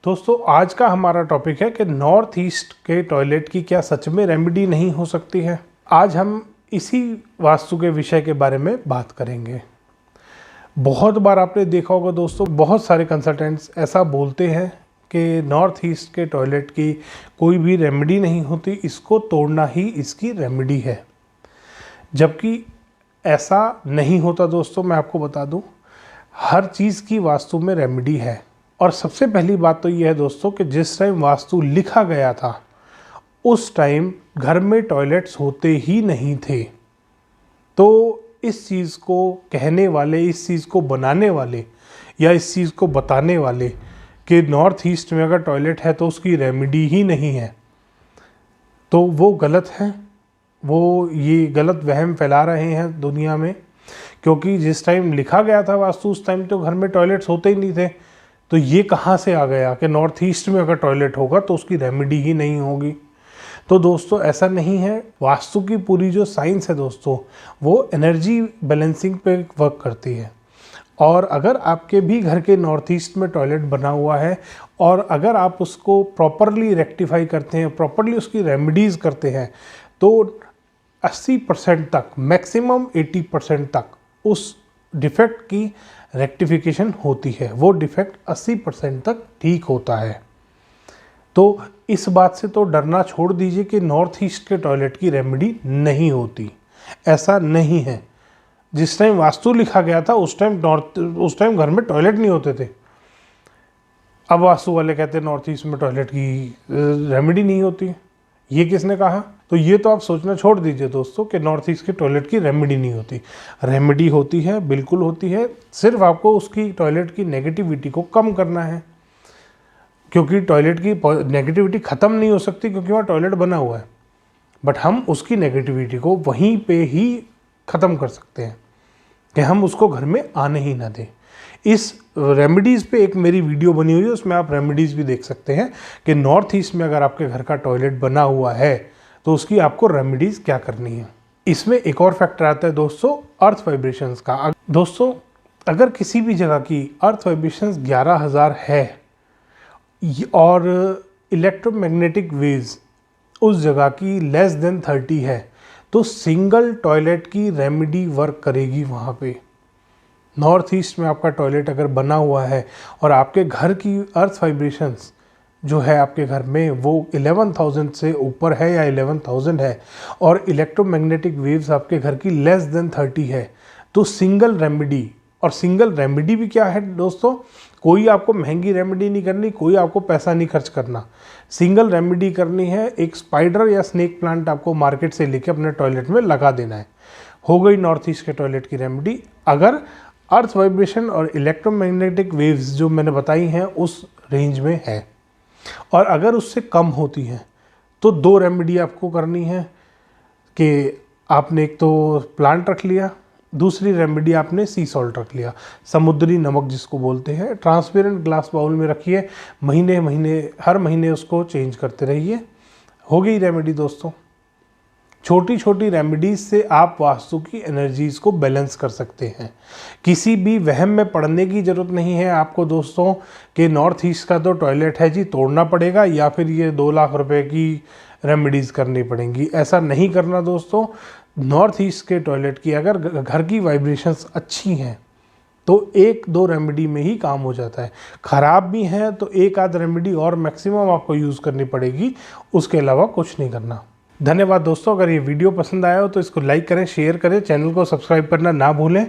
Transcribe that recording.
दोस्तों आज का हमारा टॉपिक है कि नॉर्थ ईस्ट के टॉयलेट की क्या सच में रेमेडी नहीं हो सकती है। आज हम इसी वास्तु के विषय के बारे में बात करेंगे। बहुत बार आपने देखा होगा दोस्तों, बहुत सारे कंसल्टेंट्स ऐसा बोलते हैं कि नॉर्थ ईस्ट के टॉयलेट की कोई भी रेमेडी नहीं होती, इसको तोड़ना ही इसकी रेमेडी है। जबकि ऐसा नहीं होता दोस्तों। मैं आपको बता दूं, हर चीज़ की वास्तु में रेमेडी है। और सबसे पहली बात तो ये है दोस्तों कि जिस टाइम वास्तु लिखा गया था उस टाइम घर में टॉयलेट्स होते ही नहीं थे। तो इस चीज़ को कहने वाले, इस चीज़ को बनाने वाले या इस चीज़ को बताने वाले कि नॉर्थ ईस्ट में अगर टॉयलेट है तो उसकी रेमेडी ही नहीं है, तो वो गलत है। वो ये गलत वहम फैला रहे हैं दुनिया में, क्योंकि जिस टाइम लिखा गया था वास्तु उस टाइम तो घर में टॉयलेट्स होते ही नहीं थे। तो ये कहाँ से आ गया कि नॉर्थ ईस्ट में अगर टॉयलेट होगा तो उसकी रेमेडी ही नहीं होगी। तो दोस्तों ऐसा नहीं है। वास्तु की पूरी जो साइंस है दोस्तों, वो एनर्जी बैलेंसिंग पे वर्क करती है। और अगर आपके भी घर के नॉर्थ ईस्ट में टॉयलेट बना हुआ है और अगर आप उसको प्रॉपरली रेक्टिफाई करते हैं, प्रॉपरली उसकी रेमेडीज़ करते हैं, तो 80% तक, मैक्सिमम 80% तक उस डिफेक्ट की रेक्टिफिकेशन होती है। वो डिफेक्ट 80% तक ठीक होता है। तो इस बात से तो डरना छोड़ दीजिए कि नॉर्थ ईस्ट के टॉयलेट की रेमेडी नहीं होती। ऐसा नहीं है। जिस टाइम वास्तु लिखा गया था उस टाइम घर में टॉयलेट नहीं होते थे। अब वास्तु वाले कहते हैं नॉर्थ ईस्ट में टॉयलेट की रेमेडी नहीं होती। ये किसने कहा? तो ये तो आप सोचना छोड़ दीजिए दोस्तों कि नॉर्थ ईस्ट के टॉयलेट की रेमेडी नहीं होती। रेमेडी होती है, बिल्कुल होती है। सिर्फ आपको उसकी टॉयलेट की नेगेटिविटी को कम करना है, क्योंकि टॉयलेट की नेगेटिविटी ख़त्म नहीं हो सकती क्योंकि वहाँ टॉयलेट बना हुआ है। बट हम उसकी नेगेटिविटी को वहीं पे ही ख़त्म कर सकते हैं कि हम उसको घर में आने ही ना दें। इस रेमेडीज़ पे एक मेरी वीडियो बनी हुई है, उसमें आप रेमेडीज़ भी देख सकते हैं कि नॉर्थ ईस्ट में अगर आपके घर का टॉयलेट बना हुआ है तो उसकी आपको रेमेडीज़ क्या करनी है। इसमें एक और फैक्टर आता है दोस्तों, अर्थ वाइब्रेशंस का। दोस्तों अगर किसी भी जगह की अर्थ वाइब्रेशंस 11,000 है और इलेक्ट्रोमैग्नेटिक वेव्स उस जगह की लेस देन 30 है, तो सिंगल टॉयलेट की रेमेडी वर्क करेगी वहाँ पे। नॉर्थ ईस्ट में आपका टॉयलेट अगर बना हुआ है और आपके घर की अर्थ वाइब्रेशंस जो है आपके घर में वो 11,000 से ऊपर है या 11,000 है और इलेक्ट्रोमैग्नेटिक वेव्स आपके घर की लेस देन 30 है, तो सिंगल रेमेडी। और सिंगल रेमेडी भी क्या है दोस्तों, कोई आपको महंगी रेमेडी नहीं करनी, कोई आपको पैसा नहीं खर्च करना। सिंगल रेमेडी करनी है, एक स्पाइडर या स्नेक प्लांट आपको मार्केट से लेके अपने टॉयलेट में लगा देना है। हो गई नॉर्थ ईस्ट के टॉयलेट की रेमेडी। अगर अर्थ वाइब्रेशन और इलेक्ट्रोमैग्नेटिक वेव्स जो मैंने बताई हैं उस रेंज में है, और अगर उससे कम होती हैं तो 2 रेमेडी आपको करनी है कि आपने एक तो प्लांट रख लिया, दूसरी रेमेडी आपने सी सॉल्ट रख लिया, समुद्री नमक जिसको बोलते हैं। ट्रांसपेरेंट ग्लास बाउल में रखिए, हर महीने उसको चेंज करते रहिए। हो गई रेमेडी दोस्तों। छोटी छोटी रेमेडीज से आप वास्तु की एनर्जीज़ को बैलेंस कर सकते हैं। किसी भी वहम में पड़ने की ज़रूरत नहीं है आपको दोस्तों कि नॉर्थ ईस्ट का तो टॉयलेट है जी, तोड़ना पड़ेगा या फिर ये 2 लाख रुपए की रेमेडीज़ करनी पड़ेंगी। ऐसा नहीं करना दोस्तों। नॉर्थ ईस्ट के टॉयलेट की अगर घर की वाइब्रेशंस अच्छी हैं तो 1-2 रेमेडी में ही काम हो जाता है। ख़राब भी हैं तो 1 आध रेमेडी और मैक्सिमम आपको यूज़ करनी पड़ेगी, उसके अलावा कुछ नहीं करना। धन्यवाद दोस्तों। अगर ये वीडियो पसंद आया हो तो इसको लाइक करें, शेयर करें, चैनल को सब्सक्राइब करना ना भूलें।